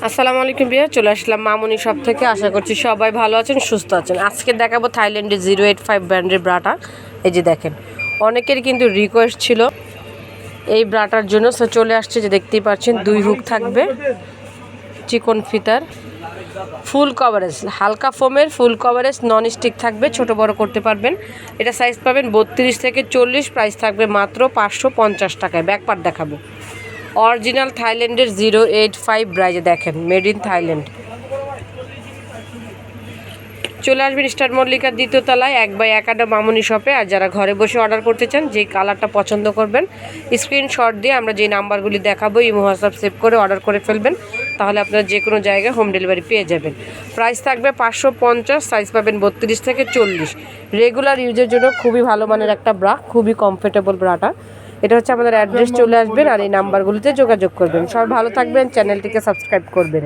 আসসালামু আলাইকুম বিয়া, চলে আসলাম মামুনি শপ থেকে। আশা করছি সবাই ভালো আছেন, সুস্থ আছেন। আজকে দেখাবো থাইল্যান্ডের 085 ব্র্যান্ডের ব্রাটা। এই যে দেখেন, অনেকের কিন্তু রিকোয়েস্ট ছিল এই ব্রাটার জন্য, সো চলে আসছে। যে দেখতেই পাচ্ছেন 2 হুক থাকবে, চিকন ফিতার, ফুল কভারেজ, হালকা ফোমের ফুল কভারেজ, নন স্টিক থাকবে, ছোট বড় করতে পারবেন। এটা সাইজ পাবেন 32 থেকে 40, প্রাইস থাকবে মাত্র 550 টাকায়। ব্যাকপার্ট দেখাবো, অরিজিনাল থাইল্যান্ডের 085 ব্রাইজে দেখেন, মেড ইন থাইল্যান্ড। চলে আসবেন স্টার মল্লিকার 2য় তলায় 1/1 মামুনি শপে। আর যারা ঘরে বসে অর্ডার করতে চান, যেই কালারটা পছন্দ করবেন, স্ক্রিনশট দিয়ে আমরা যেই নাম্বারগুলি দেখাবো ইমো হোয়াটসঅ্যাপ সেভ করে অর্ডার করে ফেলবেন। তাহলে আপনারা যে কোনো জায়গায় হোম ডেলিভারি পেয়ে যাবেন। প্রাইস থাকবে 550, সাইজ পাবেন 32 থেকে 40। রেগুলার ইউজের জন্য খুবই ভালো মানের একটা ব্রা, খুবই কমফোর্টেবল ব্রাটা। এটা হচ্ছে আমাদের অ্যাড্রেস, চলে আসবেন আর এই নাম্বারগুলিতে যোগাযোগ করবেন। সবাই ভালো থাকবেন, চ্যানেলটিকে সাবস্ক্রাইব করবেন।